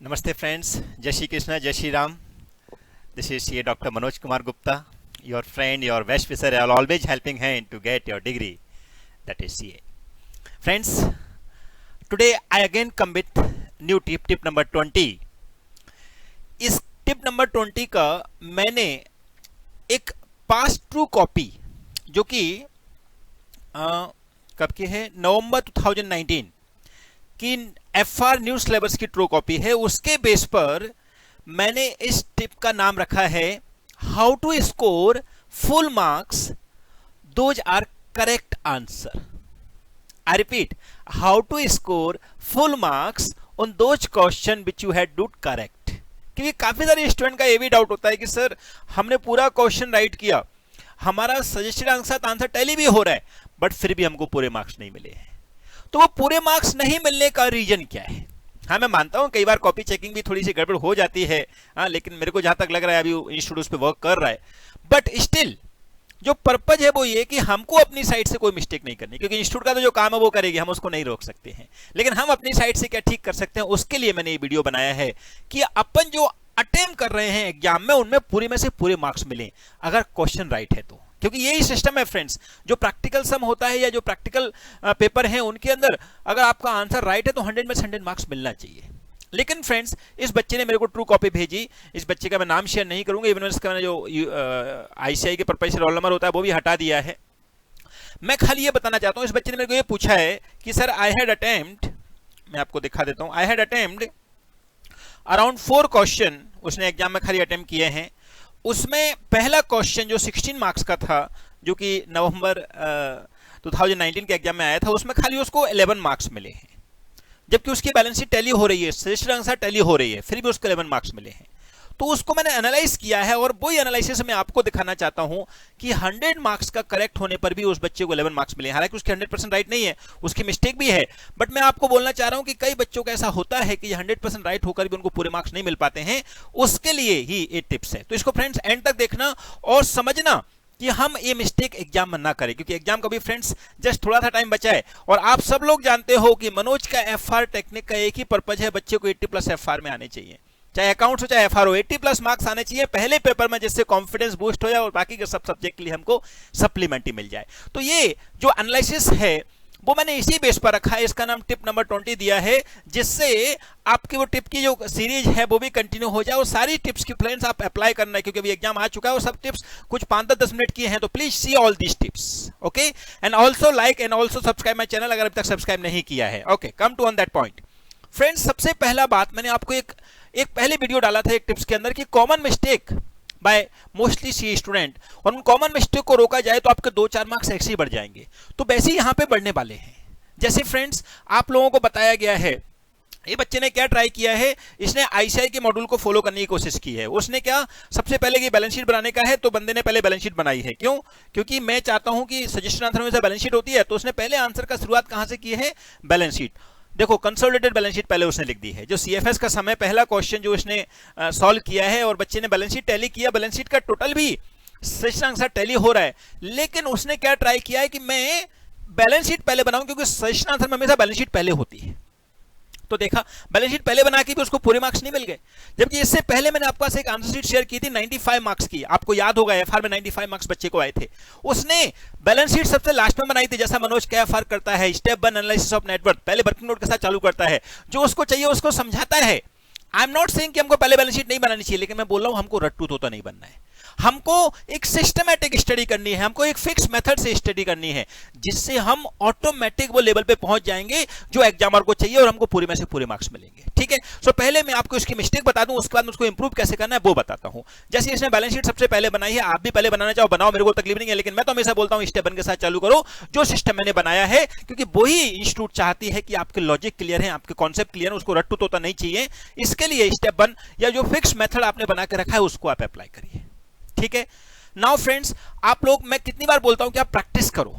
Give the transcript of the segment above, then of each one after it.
Namaste friends, Jai Shri Krishna, Jai Shri Ram. This is CA Dr. Manoj Kumar Gupta, your friend, your best wisher, always helping hand to get your degree, that is CA. Friends, today I again come with new tip number 20. इस tip number 20 का मैंने एक past true copy जो कि कब की है, नवंबर 2019 की FR न्यू सिलेबस की ट्रू कॉपी है, उसके बेस पर मैंने इस टिप का नाम रखा है how to score full marks those are correct answer. I repeat, how to score full marks on those question which you had do correct. क्योंकि काफी सारे स्टूडेंट का ये भी डाउट होता है कि सर हमने पूरा क्वेश्चन राइट किया, हमारा सजेस्टेड आंसर टैली भी हो रहा है, बट फिर भी हमको पूरे मार्क्स नहीं मिले हैं. तो वो पूरे मार्क्स नहीं मिलने का रीजन क्या है? हाँ, मैं मानता हूं कई बार कॉपी चेकिंग भी थोड़ी सी गड़बड़ हो जाती है, हाँ, लेकिन मेरे को जहां तक लग रहा है अभी इंस्टीट्यूट उस पे वर्क कर रहा है. बट स्टिल जो पर्पज है वो ये कि हमको अपनी साइड से कोई मिस्टेक नहीं करनी, क्योंकि इंस्टीट्यूट का तो जो काम है वो करेगी, हम उसको नहीं रोक सकते हैं, लेकिन हम अपनी साइड से क्या ठीक कर सकते हैं, उसके लिए मैंने ये वीडियो बनाया है कि अपन जो अटेम्प्ट कर रहे हैं एग्जाम में उनमें पूरे में से पूरे मार्क्स मिलें अगर क्वेश्चन राइट है तो. क्योंकि यही सिस्टम है फ्रेंड्स, जो प्रैक्टिकल सम होता है या जो प्रैक्टिकल पेपर हैं उनके अंदर अगर आपका आंसर राइट है तो 100 में से 100 मार्क्स मिलना चाहिए. लेकिन फ्रेंड्स, इस बच्चे ने मेरे को ट्रू कॉपी भेजी. इस बच्चे का मैं नाम शेयर नहीं करूंगा, इवन इसका मैंने जो ICI के पर्पज से रोल नंबर होता है वो भी हटा दिया है. मैं खाली ये बताना चाहता हूं, इस बच्चे ने मेरे को ये पूछा है कि सर आई हैड अटेम्प्ट, मैं आपको दिखा देता हूं, I had attempt around 4 question उसने एग्जाम में खाली अटेम्प्ट किए हैं. उसमें पहला क्वेश्चन जो 16 मार्क्स का था, जो कि नवंबर 2019 के एग्जाम में आया था, उसमें खाली उसको 11 मार्क्स मिले हैं, जबकि उसकी बैलेंस शीट टैली हो रही है, सजेस्टेड आंसर टैली हो रही है, फिर भी उसको 11 मार्क्स मिले हैं. तो उसको मैंने एनालाइज किया है और वही एनालिसिस मैं आपको दिखाना चाहता हूं कि 100 मार्क्स का करेक्ट होने पर भी उस बच्चे को 11 मार्क्स मिले. हालांकि उसके 100% राइट नहीं है, उसकी मिस्टेक भी है, बट मैं आपको बोलना चाह रहा हूं कि कई बच्चों का ऐसा होता है कि 100% राइट होकर भी उनको पूरे मार्क्स नहीं मिल पाते हैं. उसके लिए ही ये टिप्स है. तो इसको फ्रेंड्स एंड तक देखना और समझना कि हम ये मिस्टेक एग्जाम में ना करें, क्योंकि एग्जाम का भी फ्रेंड्स जस्ट थोड़ा सा टाइम बचा है. और आप सब लोग जानते हो कि मनोज का FR टेक्निक का एक ही पर्पज है, बच्चे को 80+ FR में आने चाहिए, चाहे अकाउंट्स हो चाहे FR हो, 80+ मार्क्स आने चाहिए पहले पेपर में, जिससे कॉन्फिडेंस बूस्ट हो जाए और बाकी के सब सब्जेक्ट के लिए हमको सप्लीमेंट ही मिल जाए. तो ये जो एनालिसिस है वो मैंने इसी बेस पर रखा है. इसका नाम टिप नंबर 20 दिया है, जिससे आपकी वो टिप की जो सीरीज है वो भी कंटिन्यू हो जाए और सारी टिप्स की फ्रेंड्स आप अप्लाई करना है, क्योंकि अभी एग्जाम आ चुका है और सब टिप्स कुछ 5-10 मिनट की हैं. तो please see all these tips, okay, and also like and also subscribe my channel अगर अभी तक सब्सक्राइब नहीं किया है. Okay, come to on that point. Friends, सबसे पहला बात, मैंने आपको एक पहले वीडियो डाला था एक टिप्स के अंदर कि common mistake by mostly see student, और उन कॉमन मिस्टेक को रोका जाए तो आपके 2-4 मार्क्स ऐसे ही बढ़ जाएंगे. तो वैसे ही यहां पे बढ़ने वाले हैं. जैसे फ्रेंड्स आप लोगों को बताया गया है, ये बच्चे ने क्या ट्राई किया है, इसने ICI के मॉड्यूल को फॉलो करने की कोशिश की है. उसने क्या, सबसे पहले कि बैलेंस शीट बनाने का है तो बंदे ने पहले बैलेंस शीट बनाई है. क्यों? क्योंकि मैं चाहता हूं कि सजेस्टेड आंसर में से बैलेंस शीट होती है, तो उसने पहले आंसर का शुरुआत कहां से की है, बैलेंस शीट. देखो, कंसोलिडेटेड बैलेंस शीट पहले उसने लिख दी है. जो CFS का समय पहला क्वेश्चन जो इसने सॉल्व किया है और बच्चे ने बैलेंस शीट टैली किया, बैलेंस शीट का टोटल भी सजेस्टेड आंसर टैली हो रहा है, लेकिन उसने क्या ट्राई किया है कि मैं बैलेंस शीट पहले बनाऊं, क्योंकि सजेस्टेड आंसर में हमेशा बैलेंस शीट पहले होती है. तो देखा, बैलेंस शीट पहले बना के भी उसको पूरे मार्क्स नहीं मिल गए, जबकि इससे पहले मैंने आपके पास एक आंसर शीट शेयर की थी 95 मार्क्स की. आपको याद होगा FR में 95 मार्क्स बच्चे को आए थे. उसने बैलेंस शीट सबसे लास्ट में बनाई थी, जैसा मनोज क्या FR करता है, स्टेप 1 एनालिसिस ऑफ नेटवर्क, पहले वर्किंग नोट के साथ चालू करता है, जो उसको चाहिए उसको समझाता है. आई एम नॉट सेइंग कि हमको पहले बैलेंस शीट नहीं बनानी चाहिए, लेकिन मैं बोल रहा हूं हमको रट्टू तोता नहीं बनना है. हमको एक सिस्टमैटिक स्टडी करनी है, हमको एक फिक्स मेथड से स्टडी करनी है, जिससे हम ऑटोमेटिक वो लेवल पे पहुंच जाएंगे जो एग्जामर को चाहिए और हमको पूरे में से पूरे मार्क्स मिलेंगे. ठीक है, सो पहले मैं आपको इसकी मिस्टेक बता दूं, उसके बाद उसको इंप्रूव कैसे करना है वो बताता हूं. जैसे इसने बैलेंस शीट सबसे पहले बनाई है, आप भी पहले बनाना चाहो बनाओ, मेरे को तकलीफ नहीं है, लेकिन मैं तो हमेशा बोलता हूं स्टेप 1 के साथ चालू करो, जो सिस्टम मैंने बनाया है, क्योंकि वही इंस्टीट्यूट चाहती है कि आपके लॉजिक क्लियर है, आपके कॉन्सेप्ट क्लियर है, उसको रट्टू तोता नहीं चाहिए. इसके लिए स्टेप 1 या जो फिक्स मेथड आपने बना के रखा है उसको आप अप्लाई करिए. ठीक है, नाउ फ्रेंड्स, आप लोग, मैं कितनी बार बोलता हूं कि आप प्रैक्टिस करो.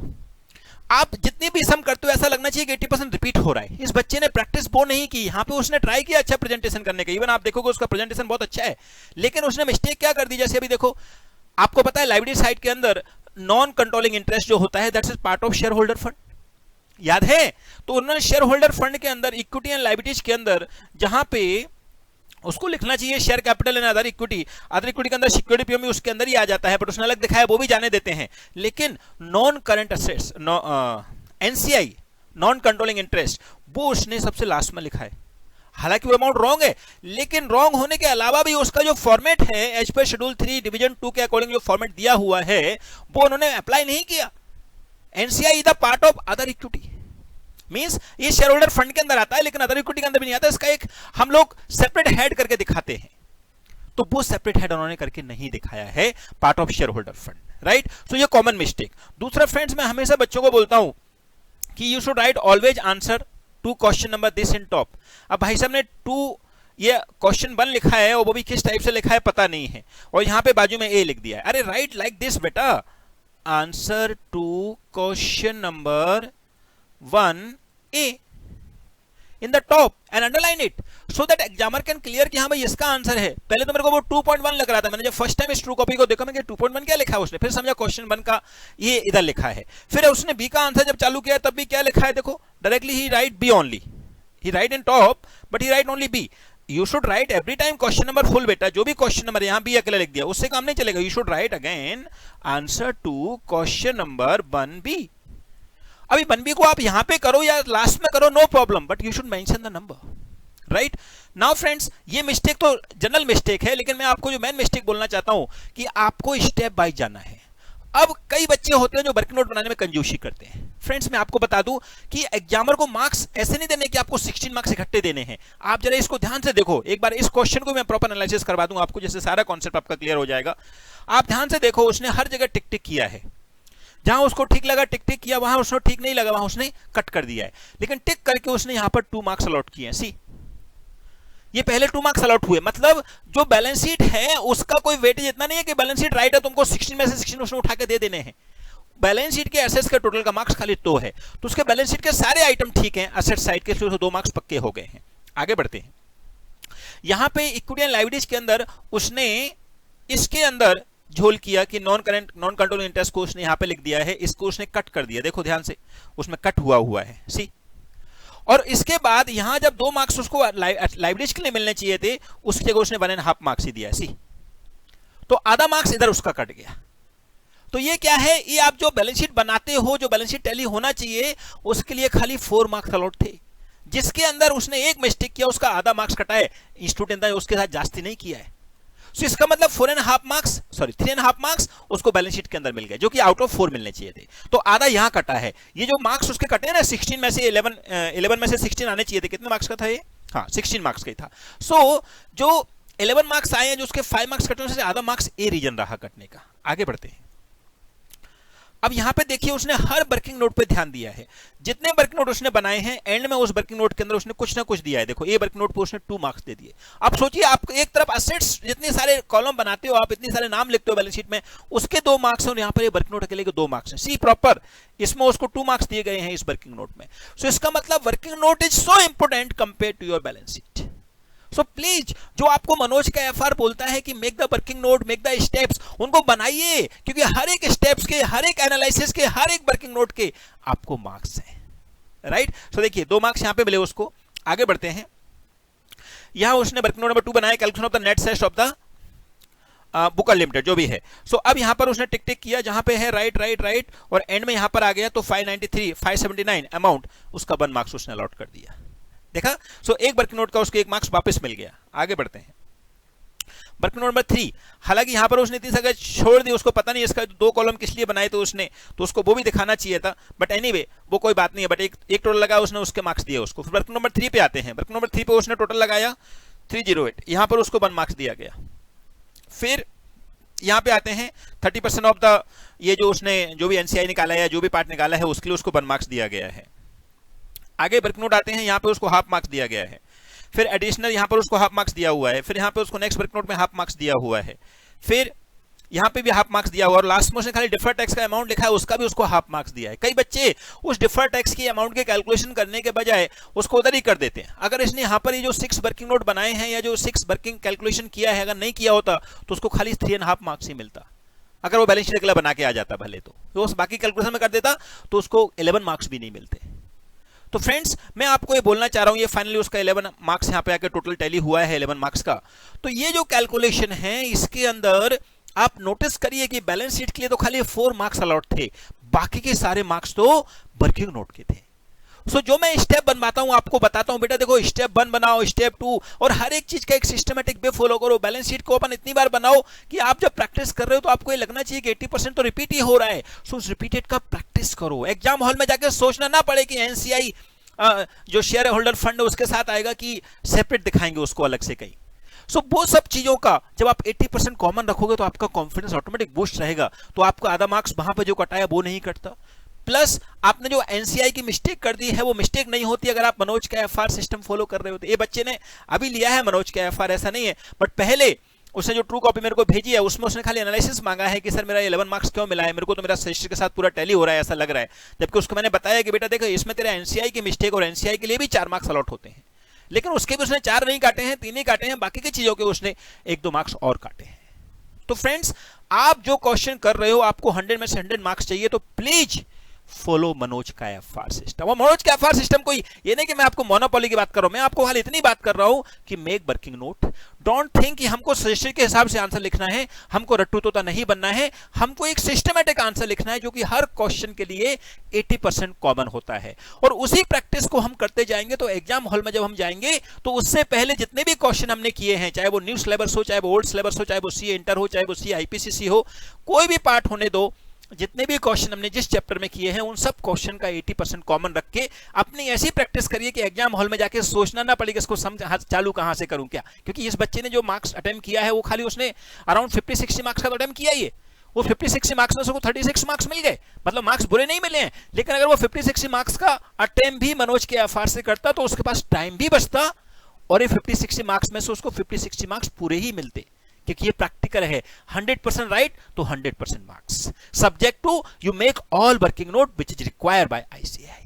आप जितनी भी सम करते हो ऐसा लगना चाहिए कि 80% रिपीट हो रहा है. इस बच्चे ने प्रैक्टिस वो नहीं की, यहां पे उसने ट्राई किया अच्छा प्रेजेंटेशन करने का, इवन आप देखोगे उसका प्रेजेंटेशन बहुत अच्छा है, लेकिन उसने मिस्टेक क्या कर दी. जैसे अभी देखो, आपको पता है लाइब्रेरी साइट के अंदर नॉन कंट्रोलिंग इंटरेस्ट जो होता है, that's is part of shareholder fund. याद है? तो उन्होंने शेयर होल्डर फंड के अंदर इक्विटी एंड लायबिलिटीज के अंदर जहां पे उसको लिखना चाहिए share capital and other equity. Other equity के अंदर सिक्योरिटी पीओ भी उसके अंदर ही आ जाता है, बट उसने अलग दिखाया, वो भी जाने देते हैं। लेकिन non current assets, NCI, non controlling interest, वो उसने सबसे लास्ट में लिखा है। हालांकि वो अमाउंट रॉन्ग है, लेकिन रॉन्ग होने के अलावा भी उसका जो फॉर्मेट है एज पर शेड्यूल 3 डिवीजन 2 के अकॉर्डिंग जो फॉर्मेट दिया हुआ है वो उन्होंने अप्लाई नहीं किया। NCI is the part of other equity, means ये शेयर होल्डर फंड के अंदर आता है, लेकिन अदर इक्विटी के अंदर भी नहीं आता। इसका एक हम लोग सेपरेट हेड करके दिखाते हैं, तो वो सेपरेट हेड उन्होंने करके नहीं दिखाया है, part of shareholder fund, right. So ये कॉमन मिस्टेक। दूसरा फ्रेंड्स, मैं हमेशा बच्चों को बोलता हूं कि you should write always answer to question number this in top. अब भाई साहब ने टू ये क्वेश्चन 1 लिखा है और वो भी किस टाइप से लिखा है पता नहीं है, और यहां पे बाजू में ए लिख दिया है। अरे राइट लाइक दिस बेटा, answer to question number 1A in the top and underline it so that examiner can clear कि हाँ भाई इसका आंसर है। पहले तो मेरे को वो 2.1 लग रहा था, मैंने जब फर्स्ट टाइम इस ट्रू कॉपी को देखा मैं 2.1 क्या लिखा है उसने, फिर समझा क्वेश्चन 1 का ये इधर लिखा है। फिर उसने बी का आंसर जब चालू किया तब भी क्या लिखा है, देखो डायरेक्टली ही write B only, he write in top but he write only B. You should write every time question number full बेटा, जो भी क्वेश्चन नंबर यहाँ बी अकेले लिख दिया उससे काम नहीं चलेगा। You should write again answer to question number 1B। अभी 1B को आप यहां पे करो या लास्ट में करो, no problem, but you should mention the number, right. Now friends, ये मिस्टेक तो जनरल मिस्टेक है, लेकिन मैं आपको जो मेन मिस्टेक बोलना चाहता हूं कि आपको स्टेप बाय जाना है। अब कई बच्चे होते हैं जो वर्किंग नोट बनाने में कंजूसी करते हैं। फ्रेंड्स मैं आपको बता दूं कि एग्जामर को मार्क्स ऐसे नहीं देने कि आपको 16 मार्क्स इकट्ठे देने हैं। आप जरा इसको ध्यान से देखो, एक बार इस क्वेश्चन को मैं प्रॉपर एनालिसिस करवा दूं आपको, जैसे सारा कॉन्सेप्ट आपका क्लियर हो जाएगा। आप ध्यान से देखो, उसने हर जगह टिक टिक किया है, जहां उसको ठीक लगा टिक टिक किया, वहां उसको ठीक नहीं लगा वहां उसने कट कर दिया है, लेकिन टिक करके उसने यहां पर 2 मार्क्स अलॉट किए हैं। सी, ये पहले 2 मार्क्स अलॉट हुए, मतलब जो बैलेंस शीट है उसका कोई वेटेज इतना नहीं है कि बैलेंस शीट राइट है तुमको 16 में से 16 उसने उठा के दे देने हैं। बैलेंस शीट के एसेट्स के टोटल का मार्क्स खाली 2 है, तो उसके बैलेंस शीट के सारे आइटम ठीक हैं, एसेट साइड के 2 मार्क्स पक्के हो गए हैं। आगे बढ़ते हैं, यहां पे इक्विटी एंड लायबिलिटीज के अंदर उसने इसके अंदर झोल किया कि नॉन कंट्रोलिंग इंटरेस्ट को उसने यहां पे लिख दिया है, इसको उसने कट कर दिया, देखो ध्यान से उसमें कट हुआ है। सी, और इसके बाद यहां जब 2 मार्क्स उसको लायबिलिटीज के लिए मिलने चाहिए थे, उसकी जगह उसने 1.5 मार्क्स ही दिया है। सी, तो आधा मार्क्स इधर उसका कट गया। तो ये क्या है, ये आप जो बैलेंस शीट बनाते हो, जो बैलेंस शीट टैली होना चाहिए, उसके लिए खाली 4 मार्क्स अलॉट थे, जिसके अंदर उसने एक मिस्टेक किया, उसका आधा मार्क्स कटा है। इंस्टीट्यूट ने उसके साथ जास्ती नहीं किया है, तो इसका मतलब 3.5 मार्क्स उसको बैलेंस शीट के अंदर मिल गए, जो कि आउट ऑफ 4 मिलने चाहिए थे। तो आधा यहां कटा है। ये जो मार्क्स उसके कटे ना 16 में से 11 में से 16 आने चाहिए थे, कितने मार्क्स का था ये? हाँ 16 मार्क्स का ही था। सो जो 11 मार्क्स आए हैं, जो उसके 5 मार्क्स कटे से आधा मार्क्स ए रीजन रहा कटने का। आगे बढ़ते हैं, अब यहां पे देखिए उसने हर वर्किंग नोट पे ध्यान दिया है। जितने वर्किंग नोट उसने बनाए हैं, एंड में उस वर्किंग नोट के अंदर उसने कुछ ना कुछ दिया है। देखो ये वर्किंग नोट पे उसने 2 मार्क्स दे दिए। अब सोचिए, आप एक तरफ असेट्स जितने सारे कॉलम बनाते हो, आप इतने सारे नाम लिखते हो बैलेंस शीट में, उसके 2 मार्क्स और यहाँ पर वर्किंग नोट अकेले के 2 मार्क्स हैं। सी प्रॉपर, इसमें उसको 2 मार्क्स दिए गए हैं इस वर्किंग नोट में। सो इसका मतलब working note is so important compare to your balance sheet. So please, जो आपको मनोज का एफआर बोलता है कि make the working note, make the steps, उनको बनाइए, क्योंकि हर एक स्टेप्स के, हर एक एनालिसिस के, हर एक वर्किंग नोट के आपको मार्क्स हैं, राइट। सो देखिए 2 मार्क्स यहां पे मिले उसको। आगे बढ़ते हैं, यहां उसने वर्किंग नोट नंबर 2 बनाया, calculation of the net set of the Booker limited, जो भी है। सो अब यहां पर उसने टिक टिक किया, जहां पे है राइट राइट राइट, और एंड में यहां पर आ गया तो 579 अमाउंट, उसका 1 मार्क्स उसने अलॉट कर दिया। देखा, सो एक वर्किंग नोट का उसको 1 मार्क्स वापस मिल गया। आगे बढ़ते हैं, वर्किंग नोट नंबर 3, हालांकि यहां पर उसने इतनी जगह छोड़ दी, उसको पता नहीं इसका 2 कॉलम किस लिए बनाए, तो उसने तो उसको वो भी दिखाना चाहिए था, बट एनीवे वो कोई बात नहीं है। बट एक टोटल लगा उसने, उसके मार्क्स दिए उसको। फिर वर्किंग नंबर 3 पे आते हैं, वर्किंग नंबर 3 पे उसने टोटल लगाया 308, यहां पर उसको 1 मार्क्स दिया गया। फिर यहां पे आते हैं 30% ऑफ द, ये जो उसने जो भी एनसीआई निकाला है, जो भी पार्ट निकाला है, उसके लिए उसको 1 मार्क्स दिया गया है। आगे वर्किंग नोट आते हैं, यहां पे उसको 1/2 मार्क्स दिया गया है। फिर एडिशनल यहां पर उसको 1/2 मार्क्स दिया हुआ है। फिर यहां पे उसको नेक्स्ट वर्किंग नोट में 1/2 मार्क्स दिया हुआ है। फिर यहां पे भी 1/2 मार्क्स दिया हुआ, और लास्ट में उसने खाली डिफर्ड टैक्स का अमाउंट लिखा है, उसका भी उसको 1/2 मार्क्स दिया है। कई बच्चे उस डिफर्ड टैक्स की अमाउंट के कैलकुलेशन करने के बजाय उसको उधर ही कर देते हैं। अगर इसने यहां पर ये जो 6 वर्किंग नोट बनाए हैं, या जो 6 वर्किंग कैलकुलेशन किया है, अगर नहीं किया होता तो उसको खाली 3.5 मार्क्स ही मिलता। अगर वो बैलेंस शीट अगला बना के आ जाता भले, तो उस बाकी कैलकुलेशन में कर देता तो उसको 11 मार्क्स भी नहीं मिलते। तो फ्रेंड्स मैं आपको ये बोलना चाह रहा हूं, ये फाइनली उसका 11 मार्क्स यहाँ पे आके टोटल टैली हुआ है 11 मार्क्स का। तो ये जो कैलकुलेशन है इसके अंदर आप नोटिस करिए कि बैलेंस शीट के लिए तो खाली 4 मार्क्स अलॉट थे, बाकी के सारे मार्क्स तो वर्किंग नोट के थे। सो जो मैं स्टेप बनवाता हूं आपको बताता हूं, बेटा देखो स्टेप 1 बनाओ, स्टेप 2, और हर एक चीज का एक सिस्टमेटिक वे फॉलो करो। बैलेंस शीट को अपन इतनी बार बनाओ कि आप जब प्रैक्टिस कर रहे हो तो आपको ये लगना चाहिए कि 80% तो रिपीट ही हो रहा है। सो उस रिपीटेड का प्रैक्टिस करो, एग्जाम हॉल में जाकर सोचना ना पड़े कि एनसीआई जो शेयर होल्डर फंड है उसके साथ आएगा कि सेपरेट दिखाएंगे उसको अलग से कहीं। सो वो सब चीजों का जब आप 80% कॉमन रखोगे तो आपका कॉन्फिडेंस ऑटोमेटिक बूस्ट रहेगा, तो आपका आधा मार्क्स वहां पे जो कटाया वो नहीं कटता। प्लस आपने जो एनसीआई की मिस्टेक कर दी है वो मिस्टेक नहीं होती अगर आप मनोज का एफआर सिस्टम फॉलो कर रहे हो। तो ये बच्चे ने अभी लिया है मनोज का एफआर, ऐसा नहीं है, बट पहले उसने जो ट्रू कॉपी मेरे को भेजी है उसमें उसने खाली एनालिसिस मांगा है कि सर मेरा 11 मार्क्स क्यों मिला है, मेरे को तो मेरा सजेशन के साथ पूरा टैली हो रहा है ऐसा लग रहा है। जबकि उसको मैंने बताया कि बेटा देखो इसमें तेरा एनसीआई की मिस्टेक और एनसीआई के लिए भी 4 मार्क्स अलॉट होते हैं, लेकिन उसके भी उसने 4 नहीं काटे हैं, 3 ही काटे हैं, बाकी की चीजों के उसने 1-2 मार्क्स और काटे हैं। तो फ्रेंड्स आप जो क्वेश्चन कर रहे हो आपको 100 में से 100 मार्क्स चाहिए तो प्लीज फॉलो मनोज का एफआर सिस्टम। और मनोज का एफआर सिस्टम कोई ये नहीं कि मैं आपको मोनोपोली की बात कर रहा हूं, मैं आपको खाली इतनी बात कर रहा हूं कि make working note. Don't think कि हमको सजेशन के हिसाब से आंसर लिखना है, हमको रट्टू तोता नहीं बनना है, हमको एक सिस्टमैटिक आंसर लिखना है जो कि हर क्वेश्चन के लिए 80% कॉमन होता है। और उसी प्रैक्टिस को हम करते जाएंगे तो एग्जाम हॉल में जब हम जाएंगे तो उससे पहले जितने भी क्वेश्चन हमने किए हैं, चाहे वो न्यू सिलेबस हो, चाहे वो ओल्ड सिलेबस हो, चाहे वो सी इंटर हो, चाहे वो सी आईपीसीसी हो, कोई भी पार्ट होने दो, जितने भी क्वेश्चन हमने जिस चैप्टर में किए हैं उन सब क्वेश्चन का 80% कॉमन रख के अपनी ऐसी प्रैक्टिस करिए कि एग्जाम हॉल में जाके सोचना ना पड़ेगा इसको समझ चालू कहां से करूं क्या। क्योंकि इस बच्चे ने जो मार्क्स अटेम्प्ट किया है वो खाली उसने अराउंड 50-60 मार्क्स का तो अटेम्प्ट किया ही है। वो 50-60 मार्क्स में उसको 36 मार्क्स मिल गए, मतलब मार्क्स बुरे नहीं मिले हैं, लेकिन अगर वो 50-60 मार्क्स का अटेम्प्ट भी मनोज के एफआर से करता तो उसके पास टाइम भी बचता और ये 50-60 मार्क्स में से उसको 50-60 मार्क्स पूरे ही मिलते, क्योंकि ये प्रैक्टिकल है। 100% राइट तो 100% marks, subject to you make all working note which is required by ICAI.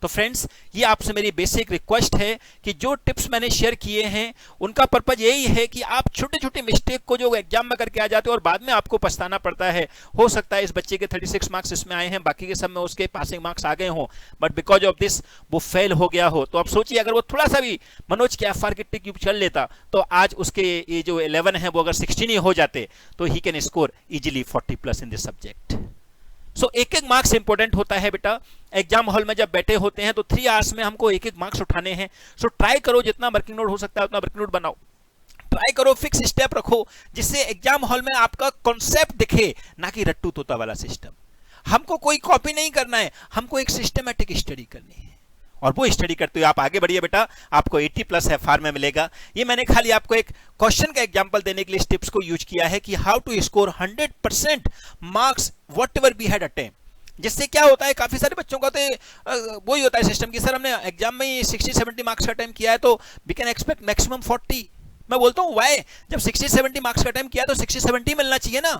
तो फ्रेंड्स ये आपसे मेरी बेसिक रिक्वेस्ट है कि जो टिप्स मैंने शेयर किए हैं उनका पर्पज यही है कि आप छोटे छोटे मिस्टेक को जो एग्जाम में करके आ जाते हो और बाद में आपको पछताना पड़ता है। हो सकता है इस बच्चे के 36 मार्क्स इसमें आए हैं, बाकी के सब में उसके पासिंग मार्क्स आ गए हों, बट बिकॉज ऑफ दिस वो फेल हो गया हो। तो आप सोचिए अगर वो थोड़ा सा भी मनोज के एफआर की टिक चल लेता तो आज उसके ये जो 11 है वो अगर 16 ही हो जाते तो he can score easily 40+ in this subject. So एक मार्क्स इंपॉर्टेंट होता है बेटा। एग्जाम हॉल में जब बैठे होते हैं तो 3 आवर्स में हमको एक मार्क्स उठाने हैं। सो ट्राई करो जितना वर्किंग नोट हो सकता है उतना वर्किंग नोट बनाओ, ट्राई करो फिक्स स्टेप रखो जिससे एग्जाम हॉल में आपका कॉन्सेप्ट दिखे, ना कि रट्टू तोता वाला सिस्टम। हमको कोई कॉपी नहीं करना है, हमको एक सिस्टमैटिक स्टडी करनी है और वो स्टडी करते हुए आप आगे बढ़िए बेटा, आपको 80+ एफआर में मिलेगा। ये मैंने खाली आपको एक क्वेश्चन का एग्जांपल देने के लिए इस टिप्स को यूज किया है कि how to score 100% marks whatever we had attempt. जिससे क्या होता है काफी सारे बच्चों का तो वही होता है सिस्टम की सर हमने एग्जाम में 60-70 मार्क्स का अटेम्प्ट किया है तो वी कैन एक्सपेक्ट मैक्सिमम 40। मैं बोलता हूँ वाई, जब 60-70 मार्क्स का अटेम्प्ट किया तो 60-70 मिलना चाहिए ना।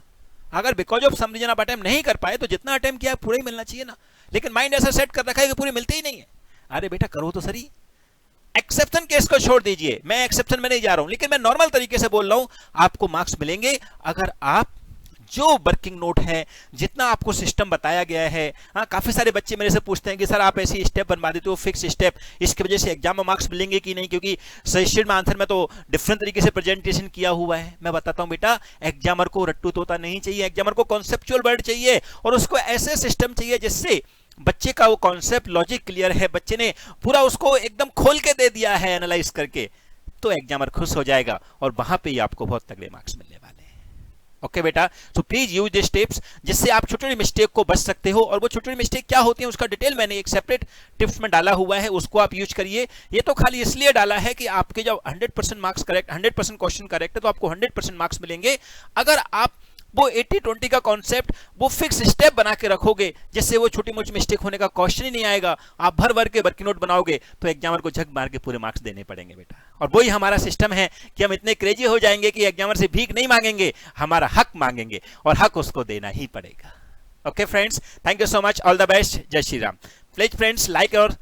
अगर बिकॉज ऑफ सम रीजन आप अटेम्प्ट नहीं कर पाए तो जितना अटेम्प्ट किया पूरा ही मिलना चाहिए ना। लेकिन माइंड ऐसा सेट कर रखा है कि पूरे मिलते ही नहीं है। अरे बेटा करो तो सही। एक्सेप्शन केस को छोड़ दीजिए, मैं एक्सेप्शन में नहीं जा रहा हूं, लेकिन मैं नॉर्मल तरीके से बोल रहा हूं आपको मार्क्स मिलेंगे अगर आप जो वर्किंग नोट है जितना आपको सिस्टम बताया गया है। हाँ काफी सारे बच्चे मेरे से पूछते हैं कि सर आप ऐसी स्टेप बनवा देते हो फिक्स स्टेप, इसकी वजह से एग्जाम में मार्क्स मिलेंगे कि नहीं, क्योंकि सजेशन में आंसर में तो डिफरेंट तरीके से प्रेजेंटेशन किया हुआ है। मैं बताता हूं बेटा एग्जामर को रट्टू तोता नहीं चाहिए, एग्जामर को कॉन्सेप्चुअल वर्ड चाहिए और उसको ऐसे सिस्टम चाहिए जिससे बच्चे का वो कॉन्सेप्ट लॉजिक क्लियर है, बच्चे ने पूरा उसको एकदम खोल के दे दिया है एनालाइज करके, तो एग्जामर खुश हो जाएगा और वहां पे ही आपको बहुत तगड़े मार्क्स मिलने वाले हैं। ओके बेटा, so please use this tips जिससे आप छोटी छोटी मिस्टेक को बच सकते हो। और वो छोटी छोटी मिस्टेक क्या होती है उसका डिटेल मैंने एक सेपरेट टिप्स में डाला हुआ है, उसको आप यूज करिए। ये तो खाली इसलिए डाला है कि आपके जब 100% मार्क्स करेक्ट, 100% क्वेश्चन करेक्ट है तो आपको 100% मार्क्स मिलेंगे अगर आप वो 80-20 का कॉन्सेप्ट वो फिक्स स्टेप बना के रखोगे, जिससे वो छोटी मोटी मिस्टेक होने का क्वेश्चन ही नहीं आएगा। आप भर भर के वर्किंग नोट बनाओगे तो एग्जामर को झक मार के पूरे मार्क्स देने पड़ेंगे बेटा। और वही हमारा सिस्टम है कि हम इतने क्रेजी हो जाएंगे कि एग्जामर से भीख नहीं मांगेंगे, हमारा हक मांगेंगे और हक उसको देना ही पड़ेगा। Okay friends, thank you so much, all the best, जय Shri Ram. Please friends like और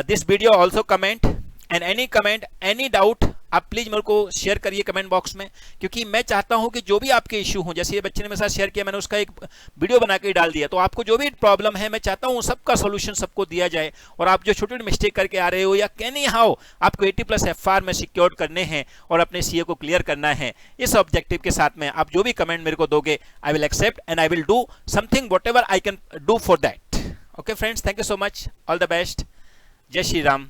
this video, also comment, and any comment, any doubt आप प्लीज मेरे को शेयर करिए कमेंट बॉक्स में, क्योंकि मैं चाहता हूं कि जो भी आपके इश्यू हो, जैसे ये बच्चे ने मेरे साथ शेयर किया, मैंने उसका एक वीडियो बना के डाल दिया, तो आपको जो भी प्रॉब्लम है मैं चाहता हूं सबका सोल्यूशन सबको दिया जाए। और आप जो छोटी छोटी मिस्टेक करके आ रहे हो या कैनी हाउ आपको 80+ FR में सिक्योर करने हैं और अपने सीए को क्लियर करना है, इस ऑब्जेक्टिव के साथ में आप जो भी कमेंट मेरे को दोगे, I will accept and I will do something whatever I can do for that. Okay friends, thank you so much, all the best, जय श्री राम।